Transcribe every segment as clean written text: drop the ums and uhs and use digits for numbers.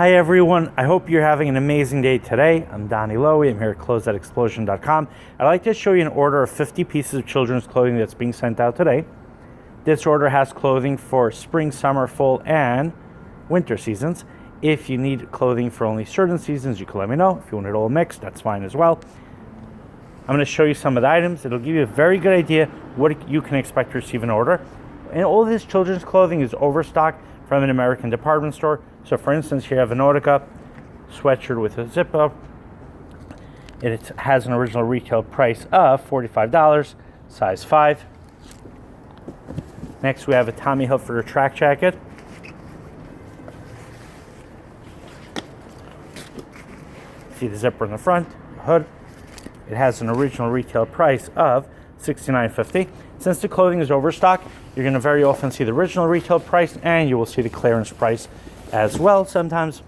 Hi everyone, I hope you're having an amazing day today. I'm Donnie Lowy, I'm here at Closeout.explosion.com. I'd like to show you an order of 50 pieces of children's clothing that's being sent out today. This order has clothing for spring, summer, fall, and winter seasons. If you need clothing for only certain seasons, you can let me know. If you want it all mixed, that's fine as well. I'm going to show you some of the items. It'll give you a very good idea what you can expect to receive in order. And all this children's clothing is overstock from an American department store. So for instance, here you have a Nautica sweatshirt with a zip up. It has an original retail price of $45, size 5. Next we have a Tommy Hilfiger track jacket. See the zipper in the front, hood. It has an original retail price of $69.50. Since the clothing is overstock, you're going to very often see the original retail price and you will see the clearance price as well sometimes.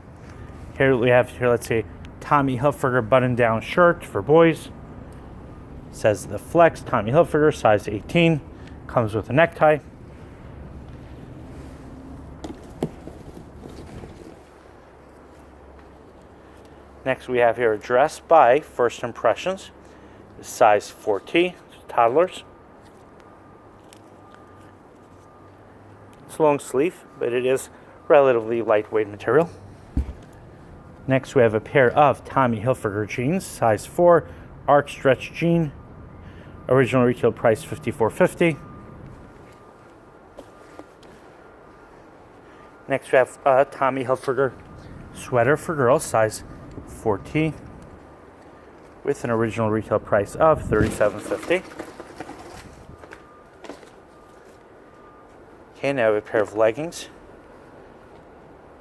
Here we have, let's say, Tommy Hilfiger button-down shirt for boys. It says the Flex Tommy Hilfiger, size 18. Comes with a necktie. Next we have here a dress by First Impressions, size 4T, toddlers. It's long sleeve, but it is relatively lightweight material. Next we have a pair of Tommy Hilfiger jeans, size 4, arch stretch jean. Original retail price $54.50. Next we have a Tommy Hilfiger sweater for girls, size 4T, with an original retail price of $37.50. Okay, now we have a pair of leggings.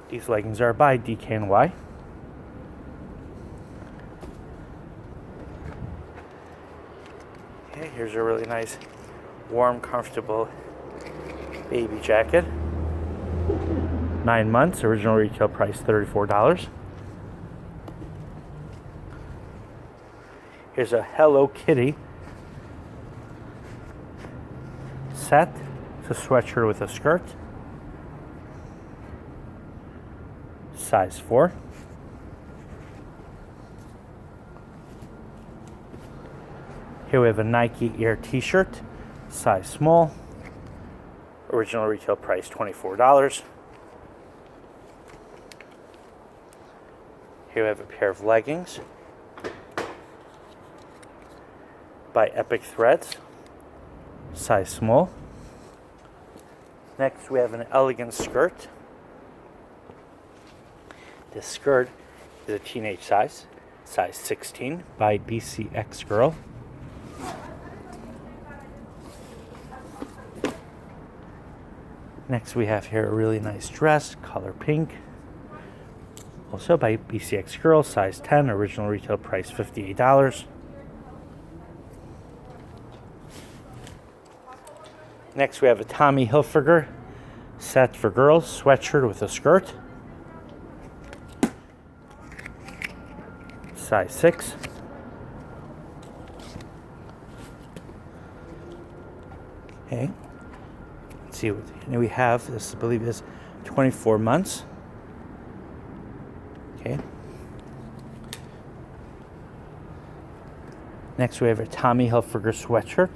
These leggings are by DKNY. Okay, here's a really nice, warm, comfortable baby jacket. 9 months, original retail price $34. Here's a Hello Kitty set. It's a sweatshirt with a skirt. Size 4. Here we have a Nike Air t-shirt. Size small. Original retail price $24. Here we have a pair of leggings by Epic Threads, size small. Next we have an elegant skirt. This skirt is a teenage size 16 by BCX Girl. Next we have here a really nice dress, color pink. Also by BCX Girl, size 10, original retail price $58. Next we have a Tommy Hilfiger set for girls, sweatshirt with a skirt. Size 6. Okay. Let's see what we have. This I believe is 24 months. Okay. Next we have a Tommy Hilfiger sweatshirt.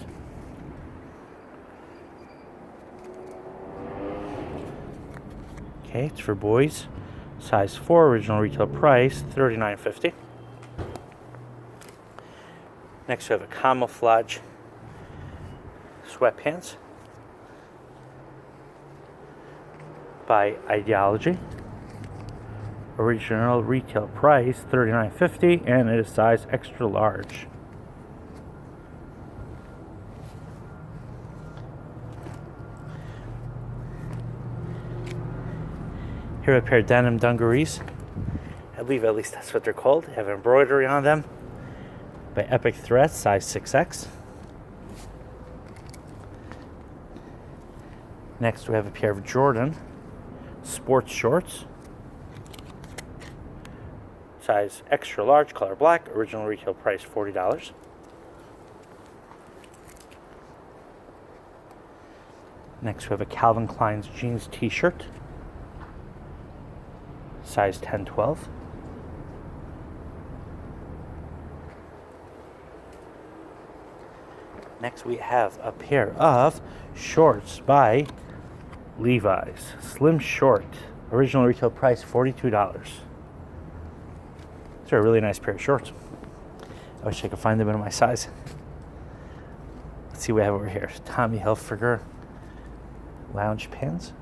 Okay, it's for boys. Size 4, original retail price $39.50. Next we have a Camouflage Sweatpants by Ideology. Original retail price $39.50 and it is size extra large. Here are a pair of Denim Dungarees. I believe at least that's what they're called. They have embroidery on them by Epic Threads, size 6X. Next we have a pair of Jordan sports shorts. Size extra large, color black, original retail price $40. Next we have a Calvin Klein's jeans t-shirt. size 10-12. Next we have a pair of shorts by Levi's. Slim short. Original retail price $42. These are a really nice pair of shorts. I wish I could find them in my size. Let's see what we have over here. Tommy Hilfiger lounge pants.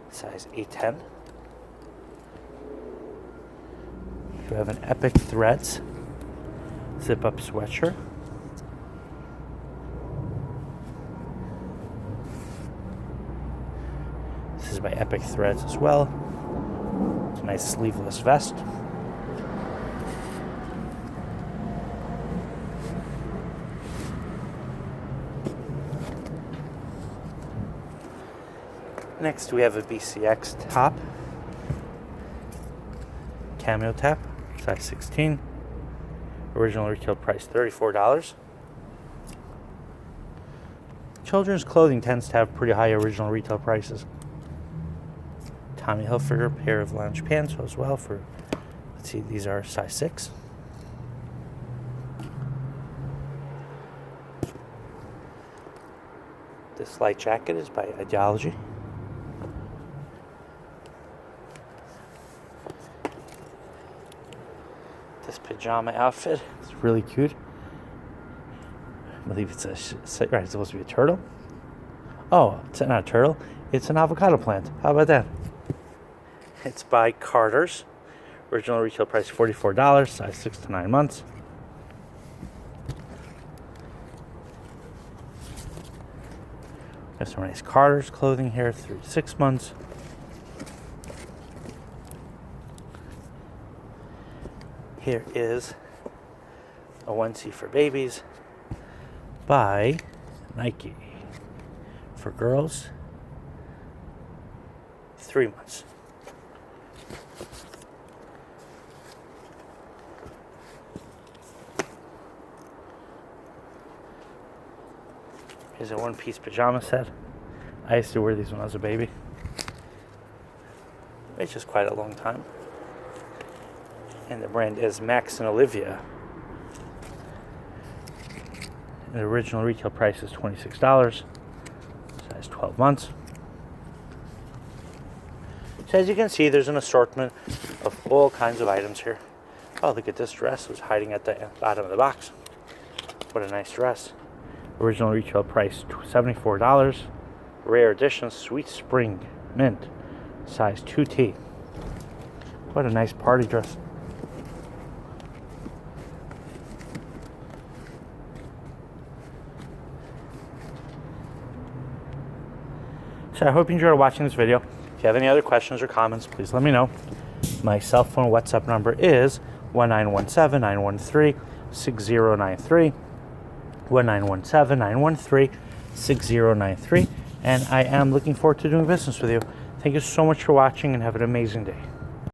Size 8-10. We have an Epic Threads zip-up sweatshirt. This is by Epic Threads as well. It's a nice sleeveless vest. Next we have a BCX top. Camo top, size 16. Original retail price $34. Children's clothing tends to have pretty high original retail prices. Tommy Hilfiger pair of lounge pants as well for, let's see, these are size 6. This light jacket is by Ideology. This pajama outfit is really cute. I believe it's it's supposed to be a turtle. Oh, it's not a turtle. It's an avocado plant. How about that? It's by Carter's. Original retail price $44. Size 6 to 9 months. There's some nice Carter's clothing here, 3 to 6 months. Here is a onesie for babies by Nike. For girls, 3 months. Here's a one-piece pajama set. I used to wear these when I was a baby. It's just quite a long time. And the brand is Max and Olivia. The original retail price is $26. Size 12 months. So as you can see, there's an assortment of all kinds of items here. Oh, look at this dress. It was hiding at the bottom of the box. What a nice dress. Original retail price $74. Rare edition Sweet Spring Mint. Size 2T. What a nice party dress. So I hope you enjoyed watching this video. If you have any other questions or comments, please let me know. My cell phone WhatsApp number is 1917-913-6093. 1917-913-6093. And I am looking forward to doing business with you. Thank you so much for watching and have an amazing day.